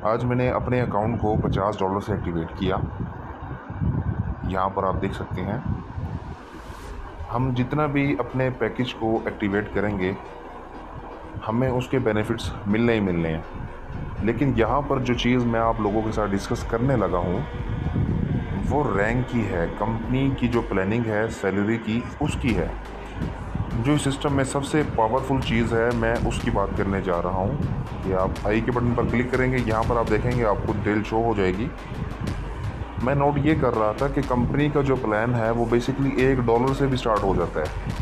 आज मैंने अपने अकाउंट को $50 से एक्टिवेट किया। यहाँ पर आप देख सकते हैं, हम जितना भी अपने पैकेज को एक्टिवेट करेंगे हमें उसके बेनिफिट्स मिलने ही मिलने हैं। लेकिन यहाँ पर जो चीज़ मैं आप लोगों के साथ डिस्कस करने लगा हूँ वो रैंक की है, कंपनी की जो प्लानिंग है सैलरी की उसकी है। जो इस सिस्टम में सबसे पावरफुल चीज़ है मैं उसकी बात करने जा रहा हूँ। कि आप आई के बटन पर क्लिक करेंगे, यहाँ पर आप देखेंगे आपको डिटेल शो हो जाएगी। मैं नोट ये कर रहा था कि कंपनी का जो प्लान है वो बेसिकली $1 से भी स्टार्ट हो जाता है।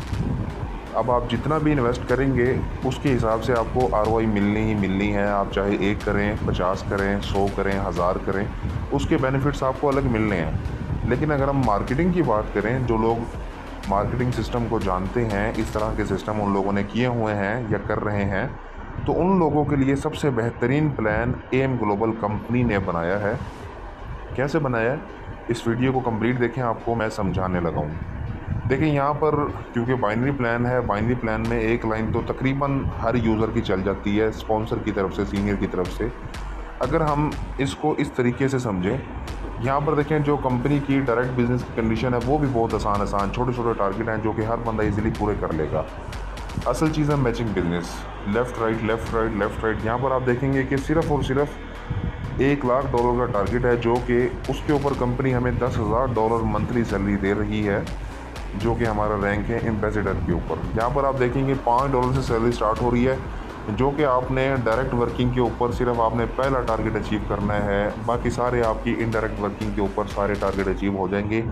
अब आप जितना भी इन्वेस्ट करेंगे उसके हिसाब से आपको ROI मिलनी ही मिलनी है। आप चाहे 1 करें, 50 करें, 100 करें, 1000 करें, उसके बेनिफिट्स आपको अलग मिलने हैं। लेकिन अगर हम मार्केटिंग की बात करें, जो लोग मार्केटिंग सिस्टम को जानते हैं, इस तरह के सिस्टम उन लोगों ने किए हुए हैं या कर रहे हैं, तो उन लोगों के लिए सबसे बेहतरीन प्लान AM ग्लोबल कंपनी ने बनाया है। कैसे बनाया है, इस वीडियो को कंप्लीट देखें, आपको मैं समझाने लगा हूँ। देखिए यहाँ पर क्योंकि बाइनरी प्लान है, बाइनरी प्लान में एक लाइन तो तकरीबन हर यूज़र की चल जाती है, स्पॉन्सर की तरफ से, सीनियर की तरफ से। अगर हम इसको इस तरीके से समझें, यहाँ पर देखें जो कंपनी की डायरेक्ट बिजनेस की कंडीशन है वो भी बहुत आसान छोटे छोटे टारगेट हैं जो कि हर बंदा इजीली पूरे कर लेगा। असल चीज़ है matching business, left right left right left right. यहाँ पर आप देखेंगे कि सिर्फ़ और सिर्फ $1,00,000 का टारगेट है, जो कि उसके ऊपर कंपनी हमें $10,000 मंथली सैलरी दे रही है, जो कि हमारा रैंक है एम्बेसडर के ऊपर। यहाँ पर आप देखेंगे $5 से सैलरी स्टार्ट हो रही है, जो कि आपने डायरेक्ट वर्किंग के ऊपर सिर्फ आपने पहला टारगेट अचीव करना है, बाकी सारे आपकी इनडायरेक्ट वर्किंग के ऊपर सारे टारगेट अचीव हो जाएंगे।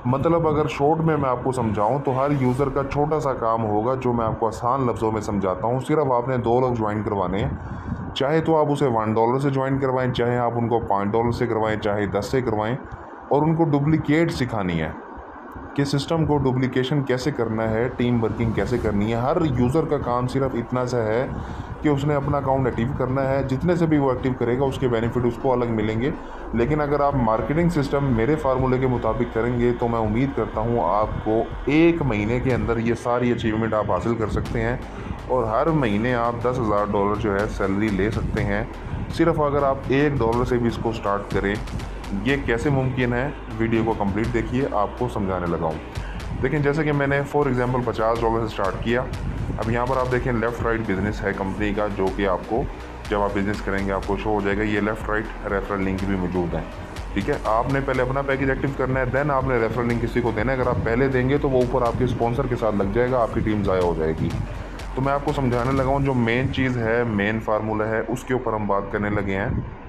मतलब अगर शॉर्ट में मैं आपको समझाऊं तो हर यूज़र का छोटा सा काम होगा, जो मैं आपको आसान लफ्ज़ों में समझाता हूं। सिर्फ आपने 2 लोग ज्वाइन करवाने हैं, चाहे तो आप उसे $1 से ज्वाइन करवाएं, चाहे आप उनको $5 से करवाएं, चाहे 10 से करवाएं, और उनको डुप्लीकेट सिखानी है कि सिस्टम को डुप्लीकेशन कैसे करना है, टीम वर्किंग कैसे करनी है। हर यूज़र का काम सिर्फ इतना सा है कि उसने अपना अकाउंट एक्टिव करना है। जितने से भी वो एक्टिव करेगा उसके बेनिफिट उसको अलग मिलेंगे। लेकिन अगर आप मार्केटिंग सिस्टम मेरे फार्मूले के मुताबिक करेंगे तो मैं उम्मीद करता हूँ आपको 1 महीने के अंदर ये सारी अचीवमेंट आप हासिल कर सकते हैं, और हर महीने आप $10,000 जो है सैलरी ले सकते हैं, सिर्फ अगर आप $1 से भी इसको स्टार्ट करें। ये कैसे मुमकिन है, वीडियो को कंप्लीट देखिए, आपको समझाने लगा हूँ। लेकिन जैसे कि मैंने फॉर एग्जांपल $50 से स्टार्ट किया। अब यहाँ पर आप देखें लेफ़्ट राइट बिज़नेस है कंपनी का, जो कि आपको जब आप बिज़नेस करेंगे आपको शो हो जाएगा। ये लेफ़्ट राइट रेफरल लिंक भी मौजूद है, ठीक है। आपने पहले अपना पैकेज एक्टिव करना है, देन आपने रेफरल लिंक किसी को देना है। अगर आप पहले देंगे तो वो ऊपर आपके स्पॉन्सर के साथ लग जाएगा, आपकी टीम ज़ाया हो जाएगी। तो मैं आपको समझाने लगा हूँ, जो मेन चीज़ है, मेन फार्मूला है, उसके ऊपर हम बात करने लगे हैं।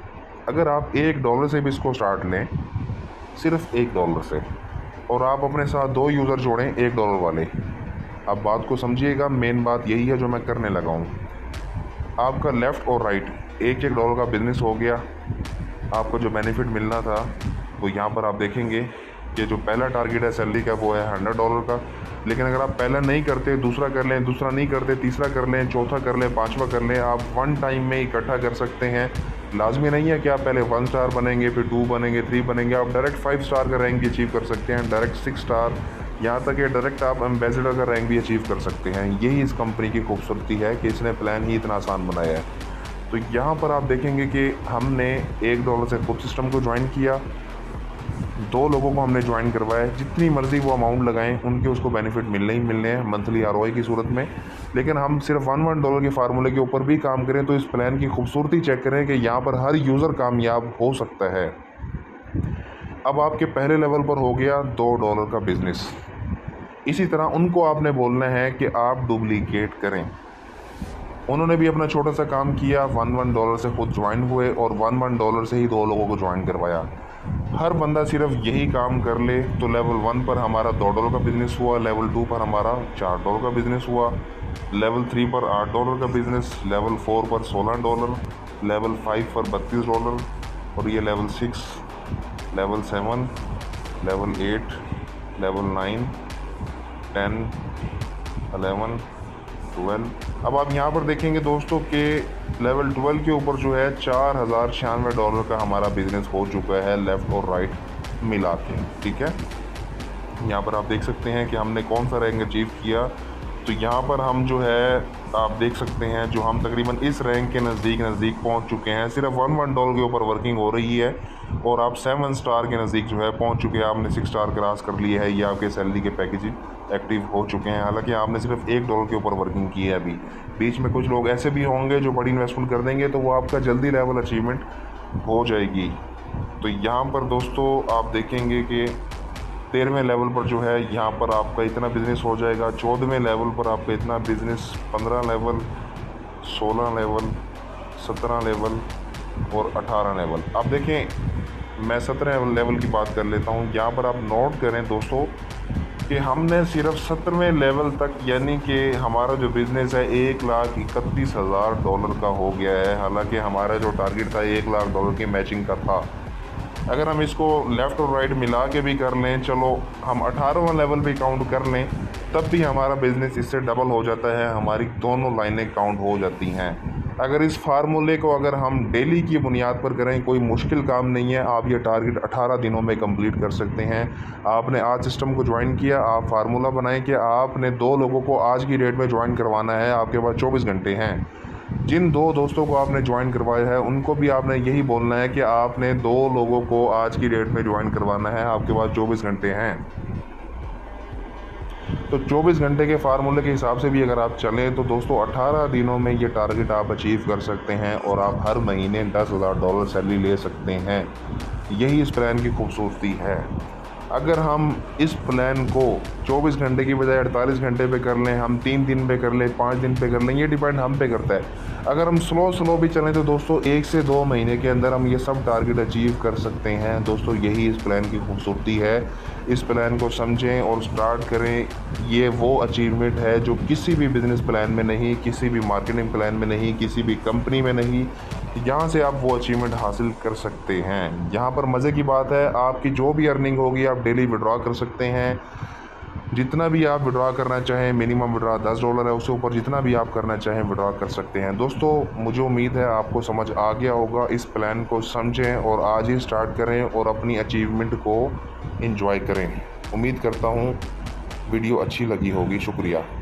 अगर आप $1 से भी इसको स्टार्ट लें, सिर्फ $1 से, और आप अपने साथ 2 यूज़र जोड़ें $1 वाले। अब बात को समझिएगा, मेन बात यही है जो मैं करने लगा हूँ। आपका लेफ़्ट और राइट $1 का बिज़नेस हो गया। आपको जो बेनिफिट मिलना था वो यहाँ पर आप देखेंगे कि जो पहला टारगेट है सैलरी का वो है $100 का। लेकिन अगर आप पहला नहीं करते, दूसरा कर लें, दूसरा नहीं करते, तीसरा कर लें, चौथा कर लें, 5वां कर लें, आप वन टाइम में इकट्ठा कर सकते हैं। लाजमी नहीं है कि आप पहले 1 स्टार बनेंगे, फिर 2 बनेंगे, 3 बनेंगे। आप डायरेक्ट 5 स्टार का रैंक भी अचीव कर सकते हैं, डायरेक्ट 6 स्टार, यहाँ तक कि डायरेक्ट आप एम्बेसडर का रैंक भी अचीव कर सकते हैं। यही इस कंपनी की खूबसूरती है कि इसने प्लान ही इतना आसान बनाया है। तो यहाँ पर आप देखेंगे कि हमने $1 से खुद सिस्टम को ज्वाइन किया, 2 लोगों को हमने ज्वाइन करवाया। जितनी मर्ज़ी वो अमाउंट लगाएं, उनके उसको बेनिफिट मिलने ही मिलने हैं मंथली ROI की सूरत में। लेकिन हम सिर्फ $1 के फार्मूले के ऊपर भी काम करें तो इस प्लान की खूबसूरती चेक करें कि यहाँ पर हर यूज़र कामयाब हो सकता है। अब आपके पहले लेवल पर हो गया $2 का बिज़नेस। इसी तरह उनको आपने बोलना है कि आप डुप्लीकेट करें। उन्होंने भी अपना छोटा सा काम किया, $1 से खुद ज्वाइन हुए और $1 से ही 2 लोगों को ज्वाइन करवाया। हर बंदा सिर्फ यही काम कर ले तो लेवल 1 पर हमारा $2 का बिज़नेस हुआ, लेवल 2 पर हमारा $4 का बिज़नेस हुआ, लेवल 3 पर $8 का बिज़नेस, लेवल 4 पर $16, लेवल 5 पर $32, और ये लेवल 6, लेवल 7, लेवल 8, लेवल 9, 10, 11, 12। अब आप यहाँ पर देखेंगे दोस्तों कि लेवल 12 के ऊपर जो है $4096 का हमारा बिज़नेस हो चुका है, लेफ़्ट और राइट मिला के, ठीक है। यहाँ पर आप देख सकते हैं कि हमने कौन सा रैंक अचीव किया। तो यहाँ पर हम जो है आप देख सकते हैं जो हम तकरीबन इस रैंक के नज़दीक पहुंच चुके हैं। सिर्फ $1 के ऊपर वर्किंग हो रही है और आप 7 स्टार के नज़दीक जो है पहुंच चुके हैं। आपने 6 स्टार क्रॉस कर लिया है, ये आपके सैलरी के पैकेज एक्टिव हो चुके हैं। हालांकि आपने सिर्फ $1 के ऊपर वर्किंग की है। अभी बीच में कुछ लोग ऐसे भी होंगे जो बड़ी इन्वेस्टमेंट कर देंगे, तो वो आपका जल्दी लेवल अचीवमेंट हो जाएगी। तो यहाँ पर दोस्तों आप देखेंगे कि 13वें लेवल पर जो है यहाँ पर आपका इतना बिज़नेस हो जाएगा। 14वें लेवल पर आपका इतना बिज़नेस, 15 लेवल, 16 लेवल, 17 लेवल और 18 लेवल। आप देखें, मैं 17 लेवल की बात कर लेता हूँ। यहाँ पर आप नोट करें दोस्तों कि हमने सिर्फ 17वें लेवल तक, यानी कि हमारा जो बिज़नेस है $1,31,000 का हो गया है। हालांकि हमारा जो टारगेट था $1,00,000 की मैचिंग का था। अगर हम इसको लेफ़्ट और राइट मिला के भी कर लें, चलो हम 18वां लेवल भी काउंट कर लें, तब भी हमारा बिज़नेस इससे डबल हो जाता है। हमारी दोनों लाइनें काउंट हो जाती हैं। अगर इस फार्मूले को अगर हम डेली की बुनियाद पर करें, कोई मुश्किल काम नहीं है। आप ये टारगेट 18 दिनों में कंप्लीट कर सकते हैं। आपने आज सिस्टम को ज्वाइन किया, आप फार्मूला बनाएं कि आपने 2 लोगों को आज की डेट में ज्वाइन करवाना है। आपके पास 24 घंटे हैं। जिन 2 दोस्तों को आपने ज्वाइन करवाया है उनको भी आपने यही बोलना है कि आपने 2 लोगों को आज की डेट में ज्वाइन करवाना है। आपके पास 24 घंटे हैं। तो 24 घंटे के फार्मूले के हिसाब से भी अगर आप चलें तो दोस्तों 18 दिनों में ये टारगेट आप अचीव कर सकते हैं और आप हर महीने $10,000 सैलरी ले सकते हैं। यही इस प्लान की खूबसूरती है। अगर हम इस प्लान को 24 घंटे की बजाय 48 घंटे पे कर लें, हम 3 दिन पे कर लें, 5 दिन पे कर लें, ये डिपेंड हम पे करता है। अगर हम स्लो भी चलें तो दोस्तों 1 से 2 महीने के अंदर हम ये सब टारगेट अचीव कर सकते हैं। दोस्तों यही इस प्लान की खूबसूरती है। इस प्लान को समझें और स्टार्ट करें। ये वो अचीवमेंट है जो किसी भी बिज़नेस प्लान में नहीं, किसी भी मार्केटिंग प्लान में नहीं, किसी भी कंपनी में नहीं। यहाँ से आप वो अचीवमेंट हासिल कर सकते हैं। यहाँ पर मज़े की बात है, आपकी जो भी अर्निंग होगी आप डेली विड्रॉ कर सकते हैं। जितना भी आप विड्रॉ करना चाहें, मिनिमम विड्रॉ $10 है, उससे ऊपर जितना भी आप करना चाहें विड्रॉ कर सकते हैं। दोस्तों मुझे उम्मीद है आपको समझ आ गया होगा। इस प्लान को समझें और आज ही स्टार्ट करें और अपनी अचीवमेंट को एंजॉय करें। उम्मीद करता हूँ वीडियो अच्छी लगी होगी। शुक्रिया।